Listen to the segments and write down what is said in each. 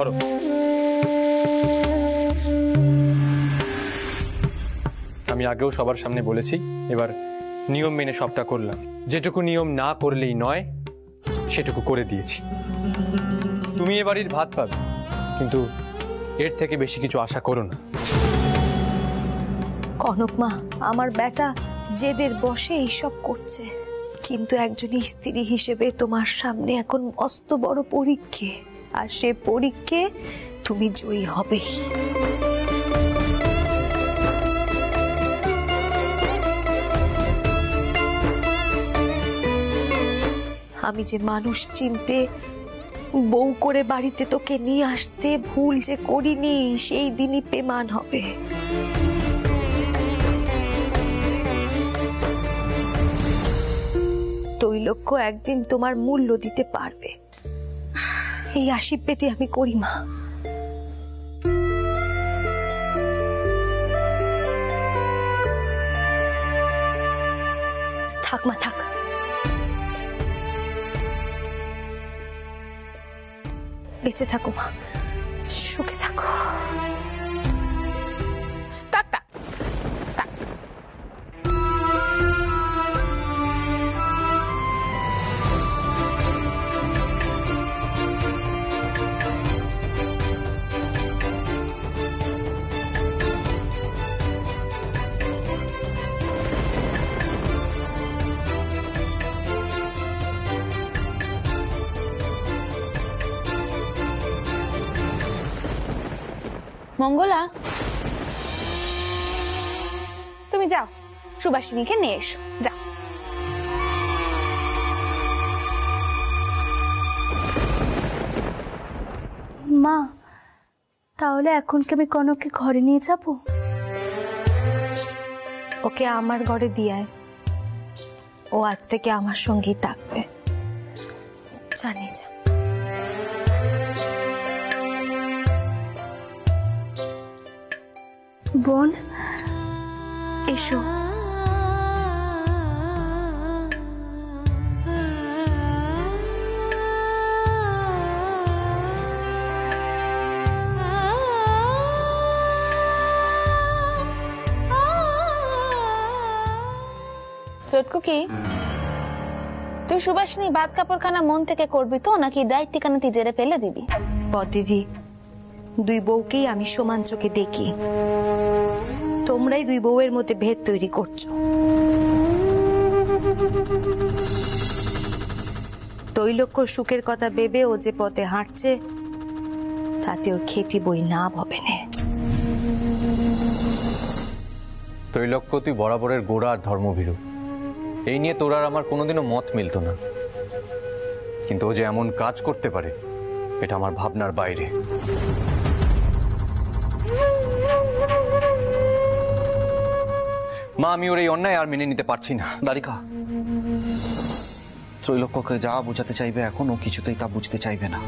ধরো। আমি আগেও সবার সামনে বলেছি, এবার নিয়ম মেনে সবটা করলাম। যেটুকু নিয়ম না করলেই নয় সেটুকু করে দিয়েছি। তুমি এ বাড়ির ভাত পাবে, কিন্তু এর থেকে বেশি কিছু আশা করো না। কনক মা, আমার বেটা জেদের বসে এইসব করছে, কিন্তু একজন স্ত্রী হিসেবে তোমার সামনে এখন মস্ত বড় পরীক্ষা, আর সে পরীক্ষা তুমি জয়ী হবেই। আমি যে মানুষ চিনতে বউ করে বাড়িতে তোকে নিয়ে আসতে ভুল যে করিনি, সেই দিনই পেমান হবে। তৈলক্য একদিন তোমার মূল্য দিতে পারবে, এই আশীর পেতে আমি করি মা। থাক মা থাক, বেঁচে থাকো মা, সুখে থাকো। থাক থাক থাক। মঙ্গলা, তুমি যাও সুবাসিনীকে নিয়ে এসো, যাও। মা, তাহলে এখন কি আমি কনককে ঘরে নিয়ে যাব? ওকে আমার ঘরে দিয়ে আয়, ও আজ থেকে আমার সঙ্গেই থাকবে। জানি যা। বোন এসো। চটকুকি, তুই সুবাসিনী ভাত কাপড়খানা মন থেকে করবি তো, নাকি দায়িত্বখানা তুই জেরে ফেলে দিবি? বদিজি, দুই বউকেই আমি সমান চোখে দেখি, তোমরাই দুই বউয়ের মধ্যে ভেদ তৈরি করছো। তৈলক্যর সুখের কথা ভেবে ও যে পথে হাঁটছে, তাতে ওর খেতি বই না হবে না। তৈলক্য, তুই বরাবরের গোড়া আর ধর্মভীরু, এই নিয়ে তোর আর আমার কোনোদিনও মত মিলত না, কিন্তু ও যে এমন কাজ করতে পারে এটা আমার ভাবনার বাইরে। মা, আমি ওর এই অন্যায় আর মেনে নিতে পারছি না। দ্বারিকা, ত্রৈলোক্যকে যা বোঝাতে চাইবে এখন ও কিছুতেই তা বুঝতে চাইবে না।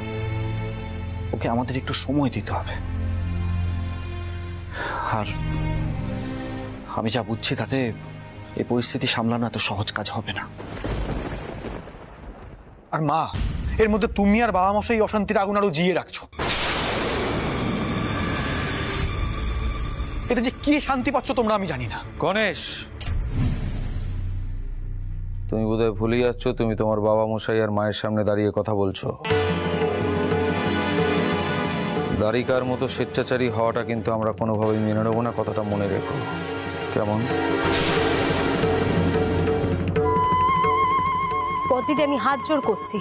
ওকে আমাদের একটু সময় দিতে হবে। আর আমি যা বুঝছি তাতে এই পরিস্থিতি সামলানো এত সহজ কাজ হবে না। আর মা, এর মধ্যে তুমি আর বাবা মশাই অশান্তির আগুন আরো জিয়ে রাখছো। এটা যে কি শান্তি পাচ্ছ তোমরা আমি জানি না। গণেশ, তুমি বোধহয় ভুলে যাচ্ছ তুমি তোমার বাবা মশাই আর মায়ের সামনে দাঁড়িয়ে কথা বলছো। দ্বারিকার মতো স্বেচ্ছাচারী হওয়াটা কিন্তু আমরা কোনোভাবেই মেনে নেব না, কথাটা মনে রেখো। কেমন? পতিতে আমি হাত জোর করছি,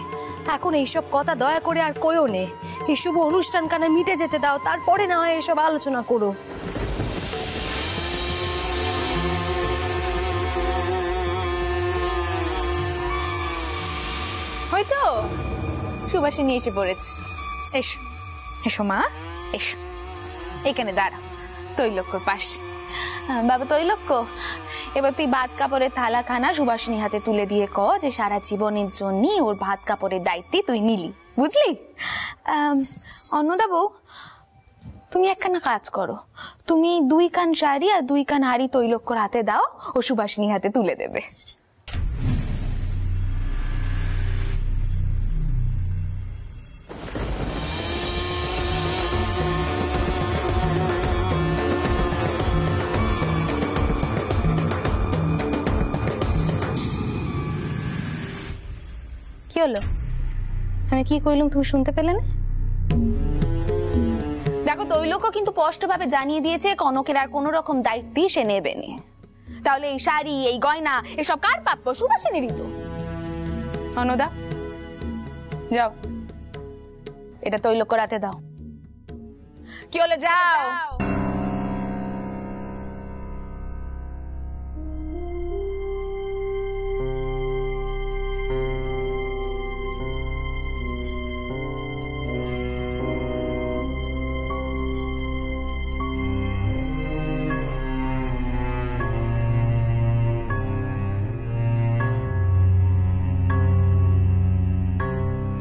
এখন এইসব কথা দয়া করে আর কইও নে। এই শুভ অনুষ্ঠান কানে মিটে যেতে দাও, তারপরে না হয় এসব আলোচনা করো। হয়তো সুবাসিনী এসে পড়েছে। এসো এসো মা, এসো, এখানে দাঁড়া তৈলক্যর পাশে। বাবা তৈলক্য, এবার তুই ভাত কাপড়ের থালা খানা সুবাসিনী হাতে তুলে দিয়ে ক যে সারা জীবনের জন্য ওর ভাত কাপড়ের দায়িত্ব তুই নিলি, বুঝলি? অন্নদা বউ, তুমি একখানা কাজ করো, তুমি 2 কান শাড়ি আর 2 কান হাড়ি তৈলক্যর হাতে দাও, ও সুবাসিনী হাতে তুলে দেবে। হলো? আমি কি কইলাম তুমি শুনতে পেলে না? দেখো তৈলক্য কিন্তু স্পষ্টভাবে জানিয়ে দিয়েছে কনকের আর কোনো রকম দায়িত্বই সে নেবে না। তাহলে এই শাড়ি, এই গয়না, এসব কার প্রাপ্য? সুভাষিনীরই তো। অনুদা যাও, এটা তৈলক্য রাতে দাও। কি হলো, যাও।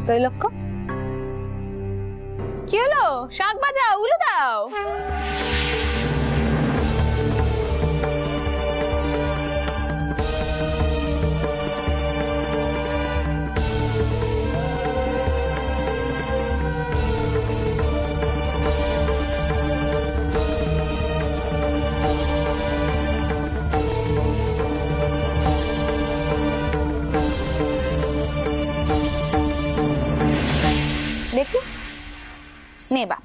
তৈলক্য কি হলো? শাক বাজাও, উলু দাও। দেখি নে বাপ,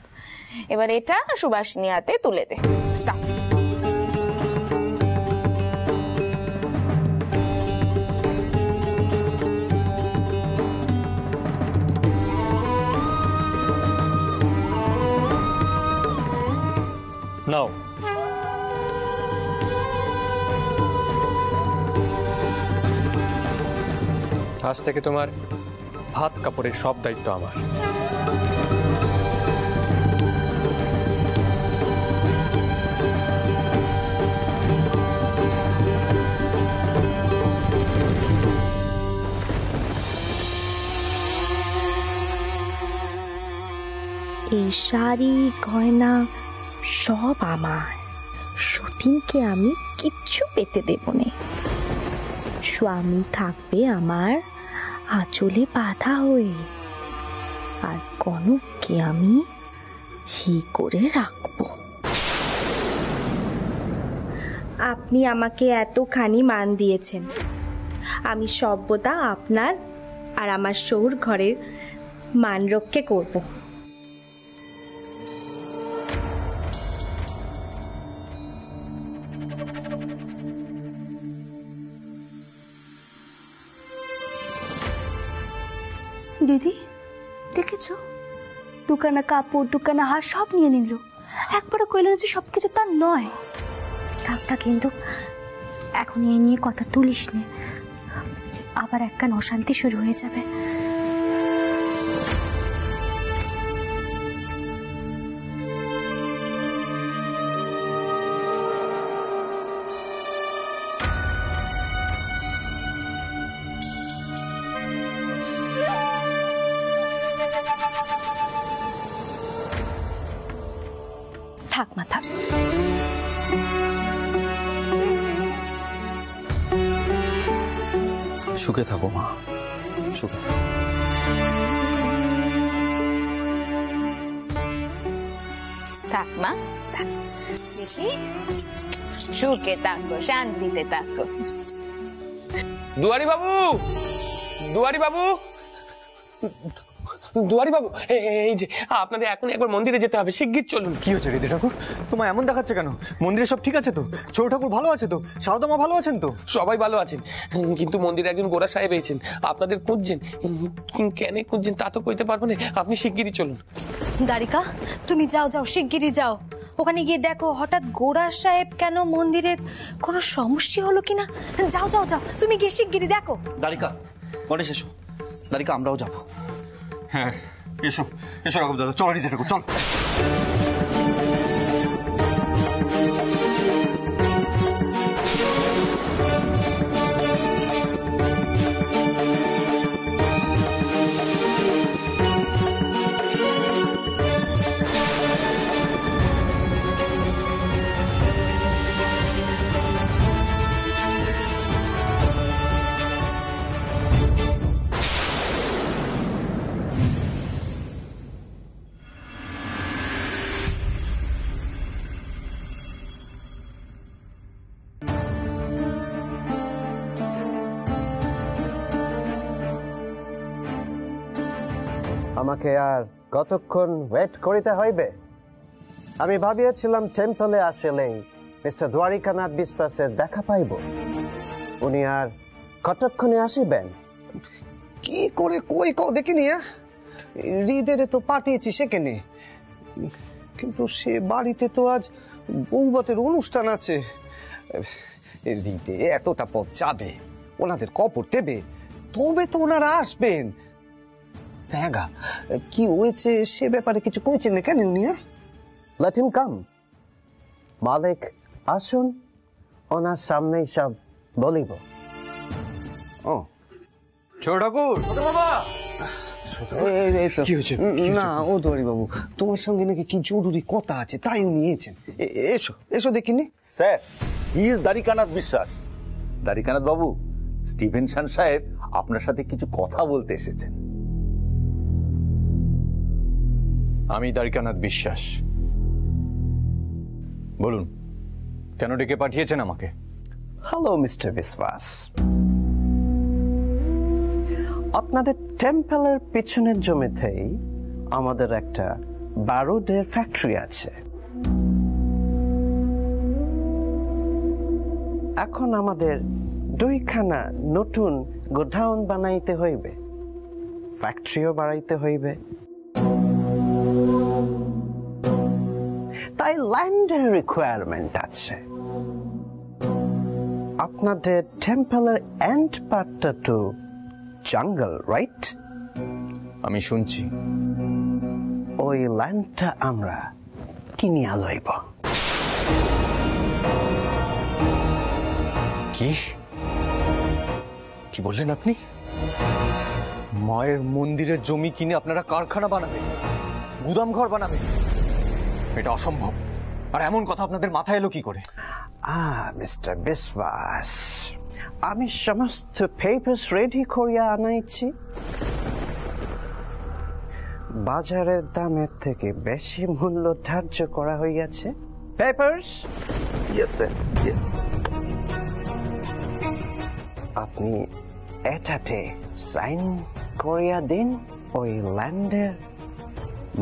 এবার এটা সুভাষিনী হাতে তুলে দে। দাও। নাও। আজ থেকে তোমার ভাত কাপড়ের সব দায়িত্ব আমার। এই শাড়ি গয়না সব আমার। সতীনকে আমি কিচ্ছু পেতে দেব না। স্বামী থাকবে আমার আঁচলে বাঁধা হয়ে, আর কনককে আমি ঝি করে রাখবো। আপনি আমাকে এতখানি মান দিয়েছেন, আমি সর্বদা আপনার আর আমার সৌর ঘরের মান রক্ষে করবো। দিদি দেখেছো, দোকানে কাপড়, দোকানে হার সব নিয়ে নিল। একবারও কইল না যে সবকিছু তার নয়। থাকতা, কিন্তু এখন এই নিয়ে কথা তুলিস নে, আবার একখান অশান্তি শুরু হয়ে যাবে। থাক মা, থাক। সুখে থাকো মা, সুখে থাকো। থাক মা, থাক। দেখি সুখে থাকো, শান্তিতে থাকো। দুয়ারি বাবু, দুয়ারি বাবু, দুয়ারি বাবু, এই যে আপনাদের এখন একবার মন্দিরে যেতে হবে, শিগগির চলুন। কি হচ্ছে রিদি ঠাকুর, তোমায় এমন দেখাচ্ছে কেন? মন্দিরে সব ঠিক আছে তো? ছোট ঠাকুর ভালো আছে তো? সারদা মা ভালো আছেন তো? সবাই ভালো আছেন, কিন্তু মন্দিরে একজন গোরা সাহেব এসেছেন, আপনাদের খুঁজছেন। কেন খুঁজছেন তা তো কইতে পারবো না, আপনি শিগগিরই চলুন। দারিকা, তুমি যাও, যাও, শিগগিরই যাও। ওখানে গিয়ে দেখো হঠাৎ গোড়া সাহেব কেন মন্দিরের কোনো সমস্যা হলো কিনা। যাও, যাও, যাও, তুমি গিয়ে শিগগিরই দেখো। দারিকা, গণেশ এসো। দারিকা, আমরাও যাবো। হ্যাঁ, এসো এসো রাঘব দাদা, চল রিদি ঠাকুর, চল। আমাকে আর কতক্ষণ ওয়েট করিতে হইবে? আমি ভাবিয়াছিলাম টেম্পলে আসলেই মিস্টার দ্বারিকানাথ বিশ্বাসের দেখা পাইব। উনি আর কতক্ষণে আসিবেন? কি করে কই কও দেখিনি, হৃদের তো পাঠিয়েছি সেখানে, কিন্তু সে বাড়িতে তো আজ বৌভাতের অনুষ্ঠান আছে। হৃদে এতটা পথ যাবে, ওনাদের কবর দেবে, তবে তো ওনারা আসবেন। হ্যাঁ গা, কি হয়েছে সে ব্যাপারে কিছু কইছেন না কেন উনি? Let him come. মালিক আসুন, ওনার সামনেই সব বলিব। ও ছোট ঠাকুর, এই তো। না ও দোয়ারি বাবু, তোমার সঙ্গে নাকি কি জরুরি কথা আছে, তাই উনি এসেছেন। এসো এসো দেখিনি। স্যার, হি ইজ দ্বারিকানাথ বিশ্বাস। দ্বারিকানাথ বাবু, স্টিভেনসন সাহেব আপনার সাথে কিছু কথা বলতে এসেছেন। আমি দ্বারিকানাথ বিশ্বাস। বলুন, কেন ডেকে পাঠিয়েছেন আমাকে? হ্যালো মিস্টার বিশ্বাস, আপনাদের টেম্পলের পিছনের জমিতেই আমাদের একটা বারুদের ফ্যাক্টরি আছে। এখন আমাদের দুইখানা নতুন গোডাউন বানাইতে হইবে, ফ্যাক্টরিও বাড়াইতে হইবে। তাই ল্যান্ডের রিকোয়ারমেন্ট আছে। আপনাদের টেম্পলের এন্ড পার্টটা তো জঙ্গল, রাইট? আমি শুনছি। ওই ল্যান্ডটা আমরা কিনিয়া লইব। কি কি বললেন আপনি? মায়ের মন্দিরের জমি কিনে আপনারা কারখানা বানাবেন, গুদাম ঘর বানাবেন? এটা অসম্ভব। আর এমন কথা আপনাদের মাথায় এলো কি করে? মিস্টার বিশ্বাস, আমি সমস্ত পেপারস রেডি করিয়া আনাইছি। বাজারের দামের থেকে বেশি মূল্য ধার্য করা হইয়াছে। পেপারস? Yes sir, yes. আপনি এটাতে সাইন করিয়া দিন। ওই ল্যান্ডের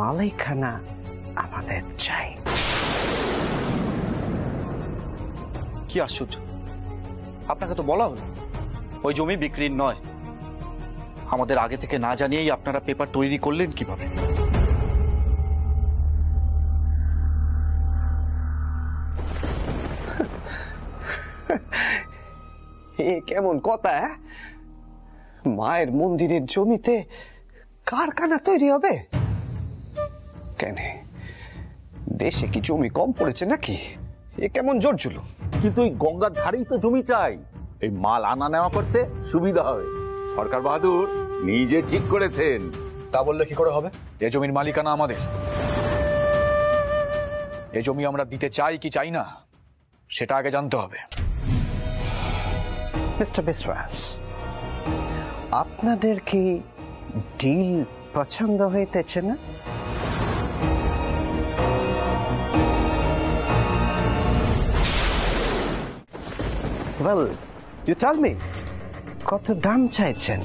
মালিকানা আমাদের চাই। কি আশ্চর্য, আপনাকে তো বলা হলো ওই জমি বিক্রির নয়। আমাদের আগে থেকে না জানিয়েই আপনারা পেপার তৈরি করলেন কিভাবে? এ কেমন কথা? মায়ের মন্দিরের জমিতে কারখানা তৈরি হবে কেন? দেশে কি জমি কম পড়েছে নাকি? এ কেমন জোর জুলু? কিন্তু ওই গঙ্গার ধারেই তো জমি চাই, এই মাল আনা নেওয়া করতে সুবিধা হবে। সরকার বাহাদুর নিজে ঠিক করেছেন। তা বললে কি করে হবে? এ জমির মালিকানা আমাদের। এ জমি আমরা দিতে চাই কি চাই না সেটা আগে জানতে হবে। মিস্টার বিশ্বাস, আপনাদের কি ডিল পছন্দ হইতেছে না? Well, you tell me, কত দাম চাইছেন?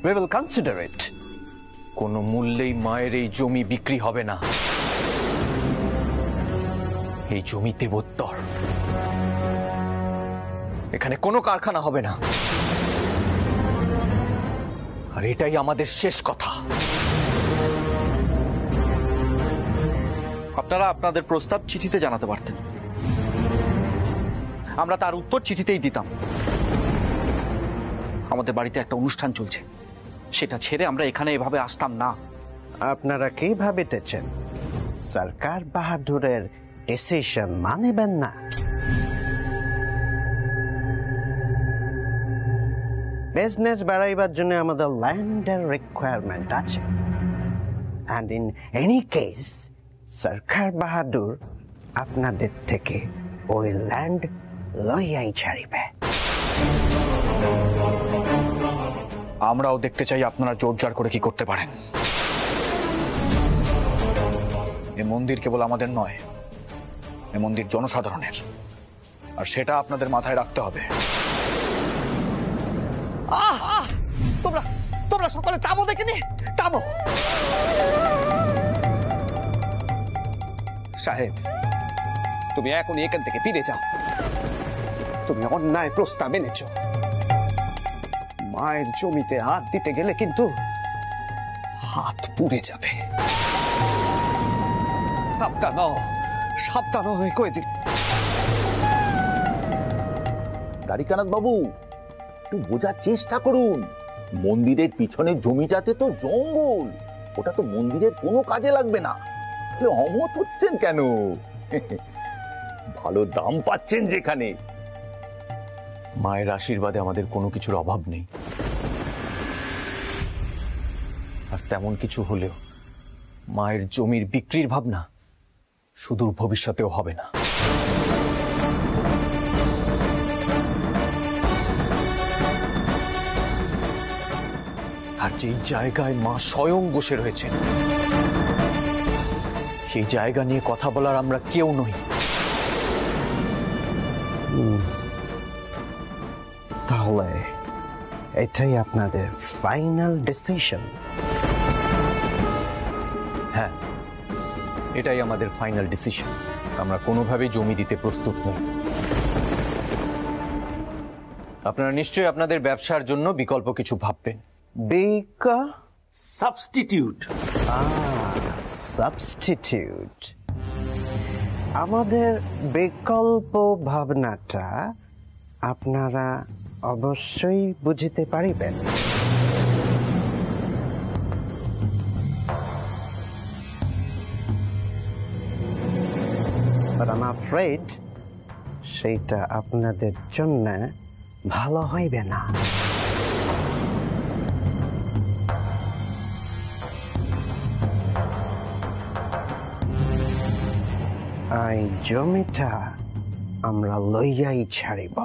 We will consider it. কোনো মূল্যেই মায়ের এই জমি বিক্রি হবে না। এই জমি দেবোত্তর। এখানে কোনো কারখানা হবে না। আর এটাই আমাদের শেষ কথা। আপনারা আপনাদের প্রস্তাব চিঠিতে জানাতে পারতেন, আমরা তার উত্তর চিঠিতেই দিতাম। আমাদের বাড়িতে একটা অনুষ্ঠান চলছে, সেটা ছেড়ে আমরা এখানে এভাবে আসতাম না। আপনারা কি ভাবিতেছেন সরকার বাহাদুরের ডিসিশন মানবেন না? বিজনেস বাড়াইবার জন্য আমাদের ল্যান্ডের রিকোয়ারমেন্ট আছে। অ্যান্ড ইন এনি কেস সরকার বাহাদুর আপনাদের থেকে ওই ল্যান্ড লইয়াই ছাড়িবে। আমরাও দেখতে চাই আপনারা জোরজার করে কি করতে পারেন। এ মন্দির কেবল আমাদের নয়, এ মন্দির জনসাধারণের, আর সেটা আপনাদের মাথায় রাখতে হবে। তোমরা তোমরা সকলে থামো দেখিনি, থামো। সাহেব, তুমি এখনই এখান থেকে ফিরে যাও। তুমি অন্যায় প্রস্তাব এনেছ। মায়ের জমিতে হাত দিতে গেলে কিন্তু হাত পুড়ে যাবে। সাবধান, সাবধান হয়ে কয়ে দিন। দ্বারিকানাথ বাবু, একটু বোঝার চেষ্টা করুন। মন্দিরের পিছনের জমিটাতে তো জঙ্গল, ওটা তো মন্দিরের কোনো কাজে লাগবে না। তাহলে অমত হচ্ছেন কেন? ভালো দাম পাচ্ছেন যেখানে। মায়ের আশীর্বাদে আমাদের কোনো কিছুর অভাব নেই, আর তেমন কিছু হলেও মায়ের জমির বিক্রির ভাবনা সুদূর ভবিষ্যতেও হবে না। আর যেই জায়গায় মা স্বয়ং বসে রয়েছেন, সেই জায়গা নিয়ে কথা বলার আমরা কেউ নই। তাহলে এটাই আপনাদের ফাইনাল ডিসিশন? হ্যাঁ, এটাই আমাদের ফাইনাল ডিসিশন। আমরা কোনোভাবেই জমি দিতে প্রস্তুত নই। আপনারা নিশ্চয়ই আপনাদের ব্যবসার জন্য বিকল্প কিছু ভাববেন। সাবস্টিটিউট। সাবস্টিটিউট। আমাদের বিকল্প ভাবনাটা আপনারা অবশ্যই বুঝতে পারিবেন। But I'm afraid সেইটা আপনাদের জন্য ভালো হইবে না। এই জমিটা আমরা লইয়াই ছাড়িব।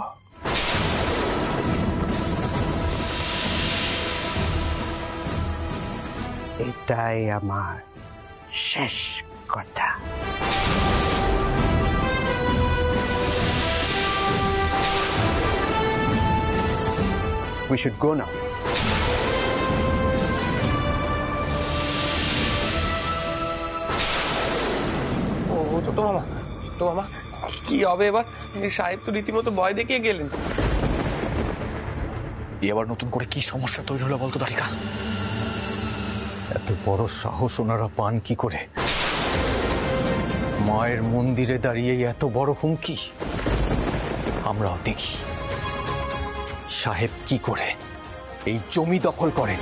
এটাই আমার শেষ কথা। We should go now. ও ছোট মামা, ছোট মামা, কি হবে এবার? সাহেব তো রীতিমতো ভয় দেখিয়ে গেলেন। এবার নতুন করে কি সমস্যা তৈরি হলো বলতো দ্বারিকা? এত বড় সাহস ওনারা পান কি করে? মায়ের মন্দিরে দাঁড়িয়ে এত বড় হুমকি। আমরাও দেখি সাহেব কি করে এই জমি দখল করেন।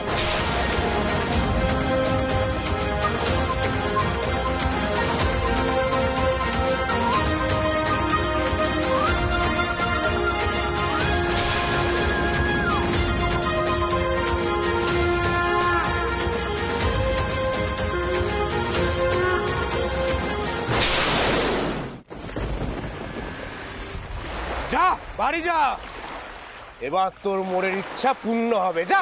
যা বাড়ি যা, এবার তোর মোড়ের ইচ্ছা পূর্ণ হবে। যা।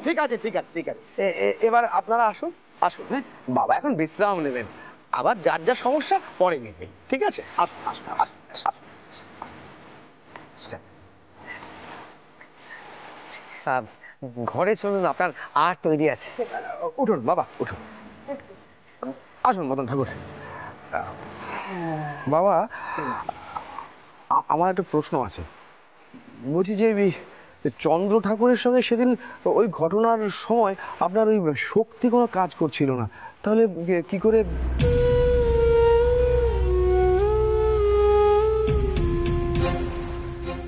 ঠিক আছে, ঠিক আছে, ঠিক আছে। এবার আপনারা আসুন, আসুন। হ্যাঁ, বাবা এখন বিশ্রাম নেবেন, আবার যার যা সমস্যা পরে নেবেন। ঠিক আছে, আসুন, আসুন, আসুন, আসুন। ঘরে চলুন, আপনার আর তৈরি আছে। উঠুন বাবা, উঠুন। আসুন মদন ঠাকুর। বাবা, আমার একটা প্রশ্ন আছে। বলছি যে চন্দ্র ঠাকুরের সঙ্গে সেদিন ওই ঘটনার সময় আপনার ওই শক্তি কোনো কাজ করছিল না, তাহলে কি করে?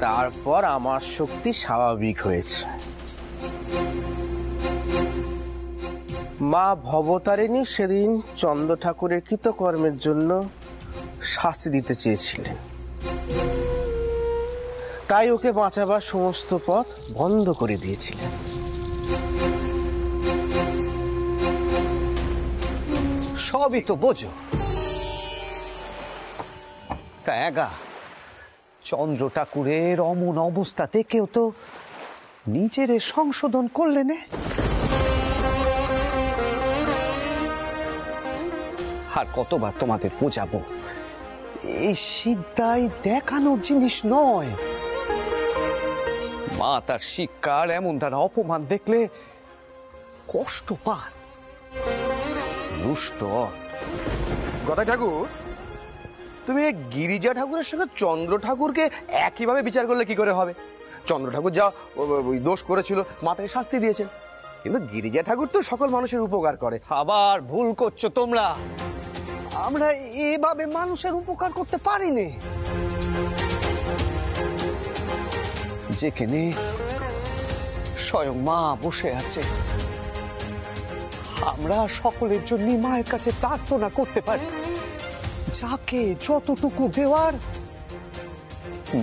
তারপর আমার শক্তি স্বাভাবিক হয়েছে। মা ভবতারিণী সেদিন চন্দ্র ঠাকুরের কৃতকর্মের জন্য শাস্তি দিতে চেয়েছিলেন, তাই ওকে বাঁচাবার সমস্ত পথ বন্ধ করে দিয়েছিলেন। সবই তো বোঝো। তা এগা চন্দ্র ঠাকুরের অমন অবস্থাতে কেউ তো নিজের সংশোধন করলেন। আর কতবার তোমাদের বোঝাবো, এই সিদ্ধাই দেখানোর জিনিস নয়। মা তার শিক্ষার এমন দ্বারা অপমান দেখলে কষ্ট পান, রুষ্ট। গদাই ঠাকুর, তুমি গিরিজা ঠাকুরের সঙ্গে চন্দ্র ঠাকুরকে একইভাবে বিচার করলে কি করে হবে? চন্দ্র ঠাকুর যা ওই দোষ করেছিল মা তাকে শাস্তি দিয়েছেন, কিন্তু গিরিজা ঠাকুর তো সকল মানুষের উপকার করে। আবার ভুল করছো তোমরা। আমরা এভাবে মানুষের উপকার করতে পারিনি। যেখানে স্বয়ং মা বসে আছে, আমরা সকলের জন্য মায়ের কাছে প্রার্থনা করতে পারি, যাকে যতটুকু দেওয়ার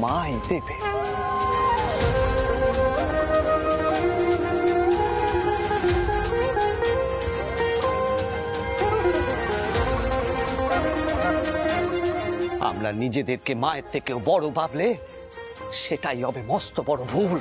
মাই দেবে। আমরা নিজেদেরকে মায়ের থেকেও বড় ভাবলে সেটাই হবে মস্ত বড় ভুল।